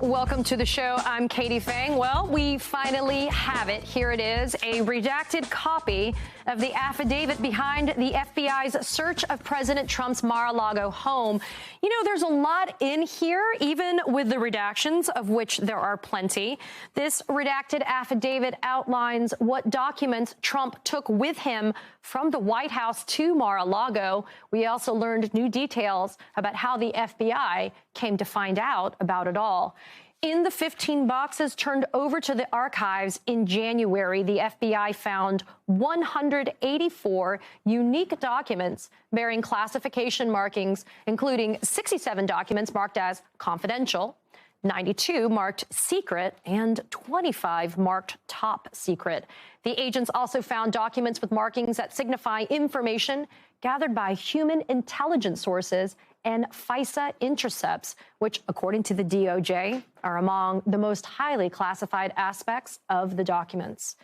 Welcome to the show. I'm Katie Fang. Well, we finally have it. Here it is, a redacted copy of the affidavit behind the FBI's search of President Trump's Mar-a-Lago home. You know, there's a lot in here, even with the redactions, of which there are plenty. This redacted affidavit outlines what documents Trump took with him from the White House to Mar-a-Lago. We also learned new details about how the FBI came to find out about it all. In the 15 boxes turned over to the archives in January, the FBI found 184 unique documents bearing classification markings, including 67 documents marked as confidential, 92 marked secret, and 25 marked top secret. The agents also found documents with markings that signify information gathered by human intelligence sources and FISA intercepts, which, according to the DOJ, are among the most highly classified aspects of the documents.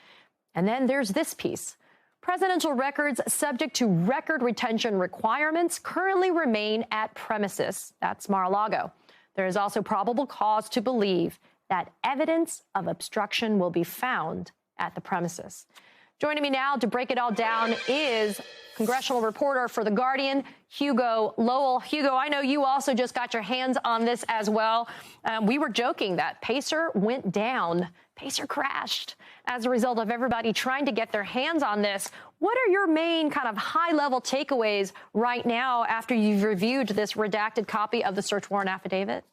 And then there's this piece. Presidential records subject to record retention requirements currently remain at premises. That's Mar-a-Lago. There is also probable cause to believe that evidence of obstruction will be found at the premises. Joining me now to break it all down is congressional reporter for The Guardian, Hugo Lowell. Hugo, I know you also just got your hands on this as well. We were joking that Pacer went down. Pacer crashed as a result of everybody trying to get their hands on this. What are your main kind of high-level takeaways right now after you've reviewed this redacted copy of the search warrant affidavit?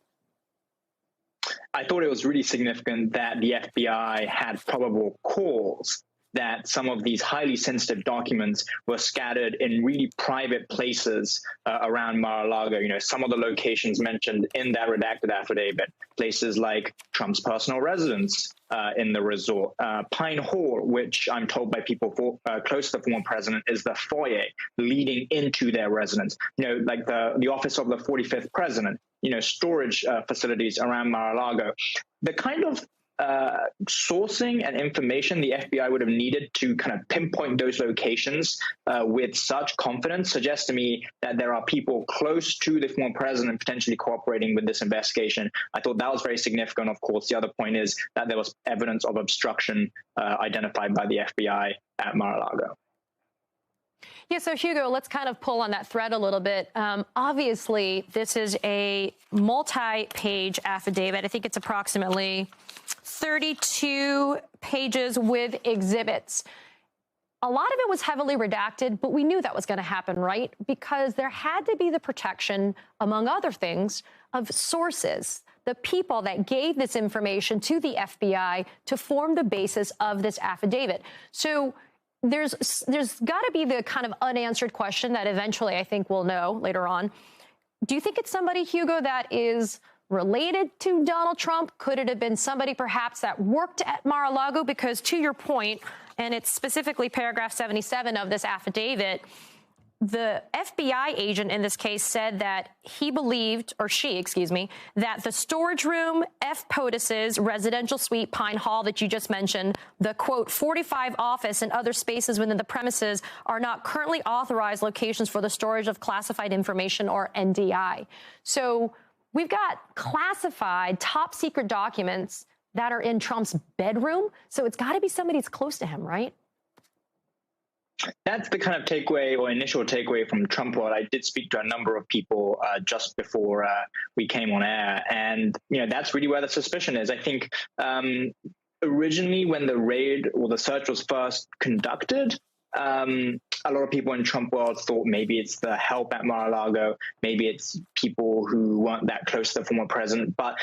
I thought it was really significant that the FBI had probable cause that some of these highly sensitive documents were scattered in really private places around Mar-a-Lago. You know, some of the locations mentioned in that redacted affidavit, places like Trump's personal residence in the resort, Pine Hall, which I'm told by people close to the former president is the foyer leading into their residence. You know, like the office of the 45th president, you know, storage facilities around Mar-a-Lago. The kind of sourcing and information the FBI would have needed to kind of pinpoint those locations with such confidence suggests to me that there are people close to the former president potentially cooperating with this investigation. I thought that was very significant. Of course, the other point is that there was evidence of obstruction identified by the FBI at Mar-a-Lago. Yeah, so Hugo, let's kind of pull on that thread a little bit. Obviously, this is a multi-page affidavit. I think it's approximately 32 pages with exhibits. A lot of it was heavily redacted, but we knew that was going to happen, right? Because there had to be the protection, among other things, of sources, the people that gave this information to the FBI to form the basis of this affidavit. So there's got to be the kind of unanswered question that eventually I think we'll know later on. Do you think it's somebody, Hugo, that is related to Donald Trump? Could it have been somebody perhaps that worked at Mar-a-Lago? Because to your point, and it's specifically paragraph 77 of this affidavit, the FBI agent in this case said that he believed, or she, excuse me, that the storage room, F. POTUS's residential suite, Pine Hall, that you just mentioned, the, quote, 45 office and other spaces within the premises are not currently authorized locations for the storage of classified information, or NDI. So we've got classified top secret documents that are in Trump's bedroom. So it's got to be somebody that's close to him, right? That's the kind of takeaway or initial takeaway from Trump World. I did speak to a number of people just before we came on air. And, you know, that's really where the suspicion is. I think originally when the raid or the search was first conducted, a lot of people in Trump World thought maybe it's the help at Mar-a-Lago, maybe it's people who weren't that close to the former president. But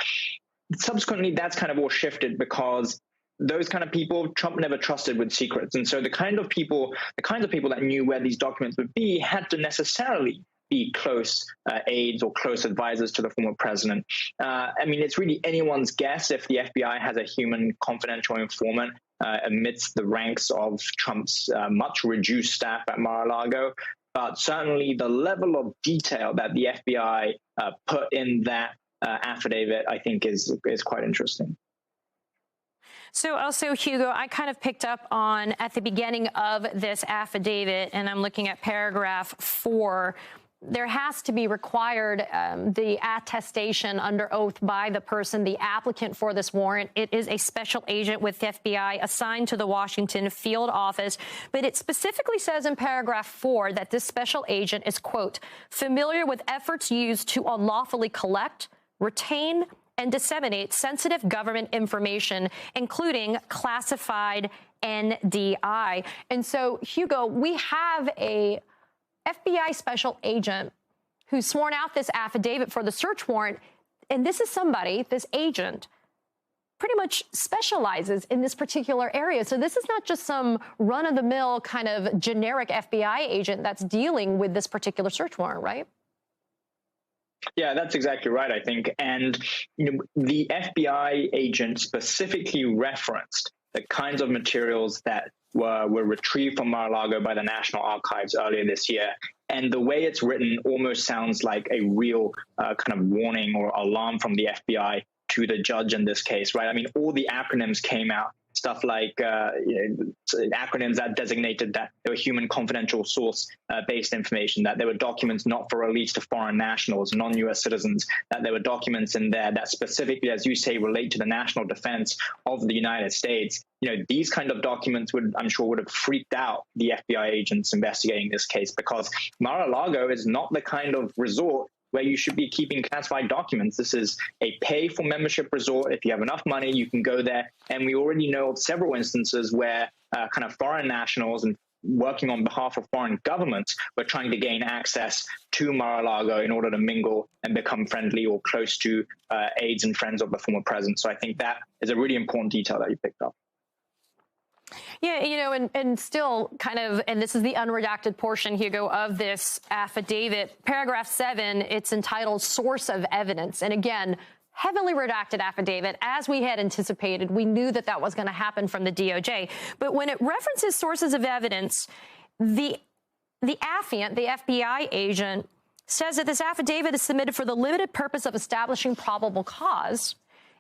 subsequently, that's kind of all shifted because those kind of people, Trump never trusted with secrets. And so the kinds of people that knew where these documents would be had to necessarily be close aides or close advisors to the former president. I mean, it's really anyone's guess if the FBI has a human confidential informant amidst the ranks of Trump's much reduced staff at Mar-a-Lago. But certainly the level of detail that the FBI put in that affidavit, I think, is quite interesting. So also, Hugo, I kind of picked up on at the beginning of this affidavit, and I'm looking at paragraph 4, there has to be required the attestation under oath by the person, the applicant for this warrant. It is a special agent with the FBI assigned to the Washington field office. But it specifically says in paragraph 4 that this special agent is, quote, familiar with efforts used to unlawfully collect, retain, and disseminate sensitive government information, including classified NDI. And so, Hugo, we have a FBI special agent who's sworn out this affidavit for the search warrant. And this is somebody, this agent, pretty much specializes in this particular area. So this is not just some run-of-the-mill kind of generic FBI agent that's dealing with this particular search warrant, right? Yeah, that's exactly right, I think. And the FBI agent specifically referenced the kinds of materials that were retrieved from Mar-a-Lago by the National Archives earlier this year. And the way it's written almost sounds like a real kind of warning or alarm from the FBI to the judge in this case, right? I mean, all the acronyms came out, stuff like acronyms that designated that there were human confidential source-based information, that there were documents not for release to foreign nationals, non-U.S. citizens, that there were documents in there that specifically, as you say, relate to the national defense of the United States. These kind of documents I'm sure would have freaked out the FBI agents investigating this case, because Mar-a-Lago is not the kind of resort where you should be keeping classified documents. This is a pay-for-membership resort. If you have enough money, you can go there. And we already know of several instances where kind of foreign nationals and working on behalf of foreign governments were trying to gain access to Mar-a-Lago in order to mingle and become friendly or close to aides and friends of the former president. So I think that is a really important detail that you picked up. Yeah, and still kind of, and this is the unredacted portion, Hugo, of this affidavit. Paragraph 7, it's entitled Source of Evidence. And again, heavily redacted affidavit. As we had anticipated, we knew that that was going to happen from the DOJ. But when it references sources of evidence, the affiant, the FBI agent, says that this affidavit is submitted for the limited purpose of establishing probable cause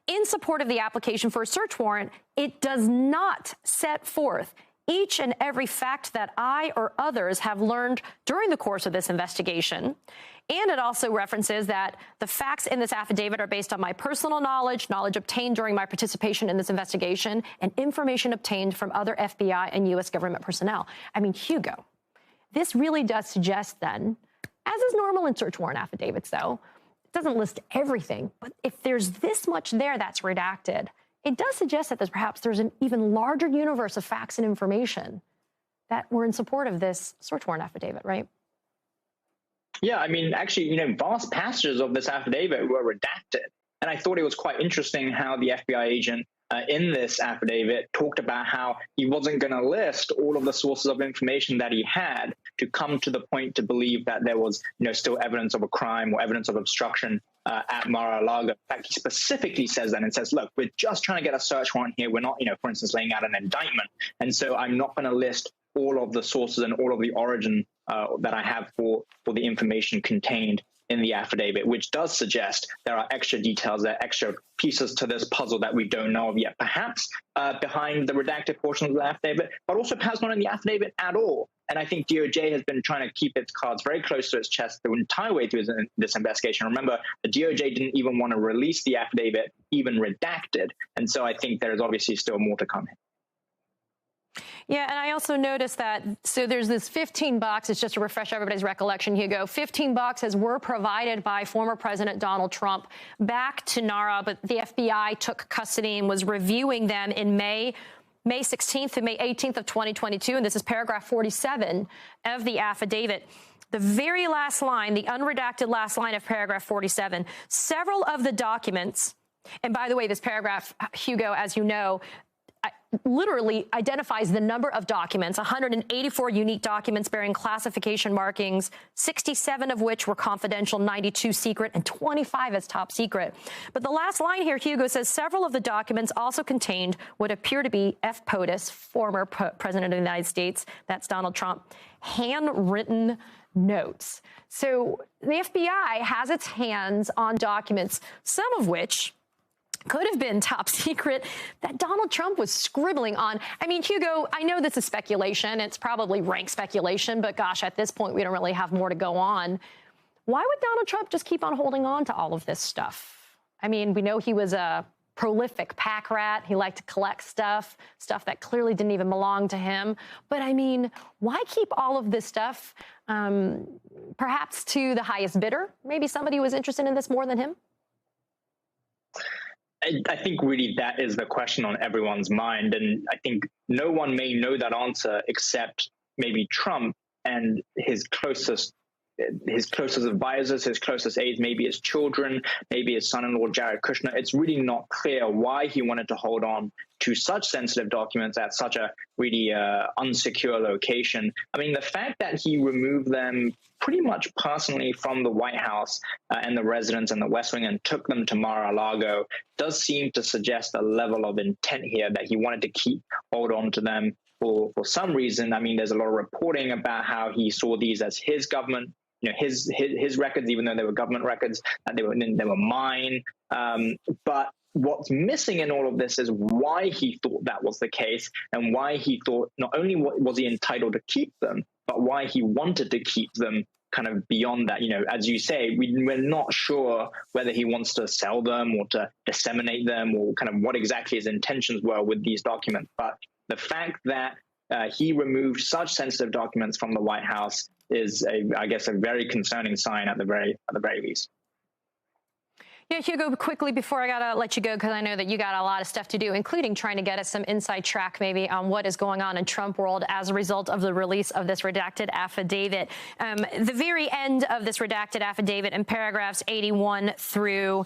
in support of the application for a search warrant. It does not set forth each and every fact that I or others have learned during the course of this investigation. And it also references that the facts in this affidavit are based on my personal knowledge obtained during my participation in this investigation, and information obtained from other FBI and U.S. government personnel. I mean, Hugo, this really does suggest then, as is normal in search warrant affidavits, though, doesn't list everything, but if there's this much there that's redacted, it does suggest that perhaps there's an even larger universe of facts and information that were in support of this search warrant affidavit, right? Yeah, I mean, actually, vast passages of this affidavit were redacted. And I thought it was quite interesting how the FBI agent in this affidavit talked about how he wasn't going to list all of the sources of information that he had to come to the point to believe that there was, still evidence of a crime or evidence of obstruction at Mar-a-Lago. In fact, he specifically says that and says, look, we're just trying to get a search warrant here. We're not, for instance, laying out an indictment. And so I'm not going to list all of the sources and all of the origin that I have for the information contained in the affidavit, which does suggest there are extra details, there are extra pieces to this puzzle that we don't know of yet, perhaps behind the redacted portion of the affidavit, but also perhaps not in the affidavit at all. And I think DOJ has been trying to keep its cards very close to its chest the entire way through this investigation. Remember, the DOJ didn't even want to release the affidavit, even redacted. And so I think there is obviously still more to come here. Yeah, and I also noticed that, so there's this 15 boxes, just to refresh everybody's recollection, Hugo. 15 boxes were provided by former President Donald Trump back to NARA, but the FBI took custody and was reviewing them in May 16th to May 18th of 2022, and this is paragraph 47 of the affidavit. The very last line, the unredacted last line of paragraph 47, several of the documents, and by the way, this paragraph, Hugo, as you know, literally identifies the number of documents, 184 unique documents bearing classification markings, 67 of which were confidential, 92 secret, and 25 as top secret. But the last line here, Hugo, says several of the documents also contained what appear to be F. POTUS, former president of the United States, that's Donald Trump, handwritten notes. So the FBI has its hands on documents, some of which could have been top secret, that Donald Trump was scribbling on. I mean, Hugo, I know this is speculation. It's probably rank speculation, but gosh, at this point, we don't really have more to go on. Why would Donald Trump just keep on holding on to all of this stuff? I mean, we know he was a prolific pack rat. He liked to collect stuff that clearly didn't even belong to him. But I mean, why keep all of this stuff, perhaps to the highest bidder? Maybe somebody was interested in this more than him? I think really that is the question on everyone's mind. And I think no one may know that answer except maybe Trump and his closest advisors, his closest aides, maybe his children, maybe his son-in-law, Jared Kushner. It's really not clear why he wanted to hold on to such sensitive documents at such a really unsecure location. I mean, the fact that he removed them pretty much personally from the White House and the residence and the West Wing and took them to Mar-a-Lago does seem to suggest a level of intent here that he wanted to hold on to them for some reason. I mean, there's a lot of reporting about how he saw these as his government, his records, even though they were government records, and they were mine. But what's missing in all of this is why he thought that was the case, and why he thought not only was he entitled to keep them, but why he wanted to keep them kind of beyond that. As you say, we're not sure whether he wants to sell them or to disseminate them or kind of what exactly his intentions were with these documents. But the fact that he removed such sensitive documents from the White House is, I guess, a very concerning sign at the very least. Yeah, Hugo, quickly before I gotta let you go, because I know that you got a lot of stuff to do, including trying to get us some inside track maybe on what is going on in Trump world as a result of the release of this redacted affidavit. The very end of this redacted affidavit in paragraphs 81 through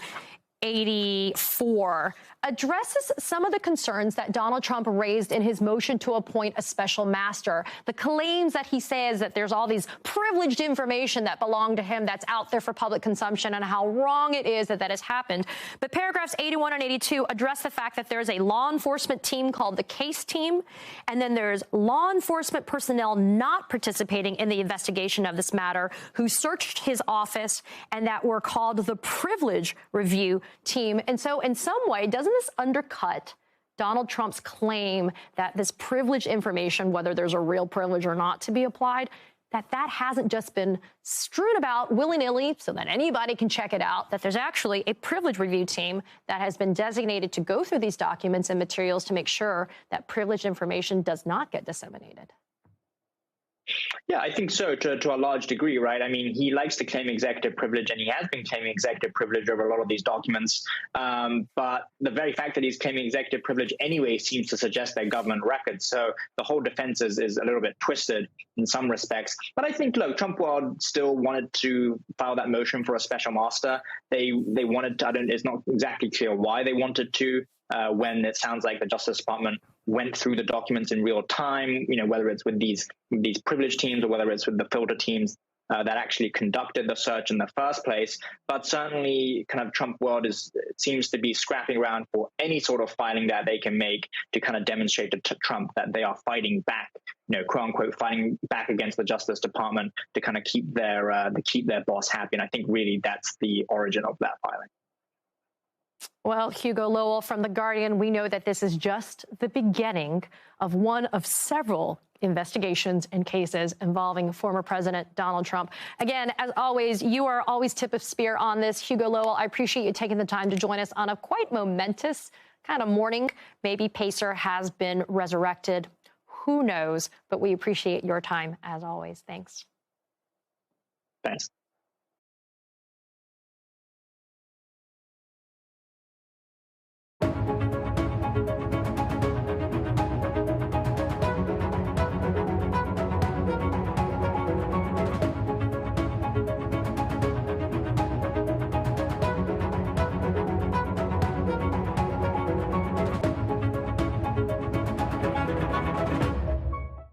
84 addresses some of the concerns that Donald Trump raised in his motion to appoint a special master. The claims that he says that there's all these privileged information that belong to him that's out there for public consumption, and how wrong it is that has happened. But paragraphs 81 and 82 address the fact that there's a law enforcement team called the Case Team, and then there's law enforcement personnel not participating in the investigation of this matter who searched his office and that were called the Privilege Review Team. And so in some way, doesn't this undercut Donald Trump's claim that this privileged information, whether there's a real privilege or not to be applied, that hasn't just been strewn about willy-nilly so that anybody can check it out, that there's actually a privilege review team that has been designated to go through these documents and materials to make sure that privileged information does not get disseminated? Yeah, I think so, to a large degree, right? I mean, he likes to claim executive privilege, and he has been claiming executive privilege over a lot of these documents. But the very fact that he's claiming executive privilege anyway seems to suggest they're government records. So the whole defense is a little bit twisted in some respects. But I think, look, Trump world still wanted to file that motion for a special master. They wanted to, it's not exactly clear why they wanted to, when it sounds like the Justice Department went through the documents in real time, whether it's with these privilege teams or whether it's with the filter teams that actually conducted the search in the first place. But certainly kind of Trump world seems to be scrapping around for any sort of filing that they can make to kind of demonstrate to Trump that they are fighting back, quote unquote, fighting back against the Justice Department to kind of keep their boss happy. And I think really that's the origin of that filing. Well, Hugo Lowell from The Guardian, we know that this is just the beginning of one of several investigations and cases involving former President Donald Trump. Again, as always, you are always tip of spear on this. Hugo Lowell, I appreciate you taking the time to join us on a quite momentous kind of morning. Maybe Pacer has been resurrected. Who knows? But we appreciate your time as always. Thanks. Thanks.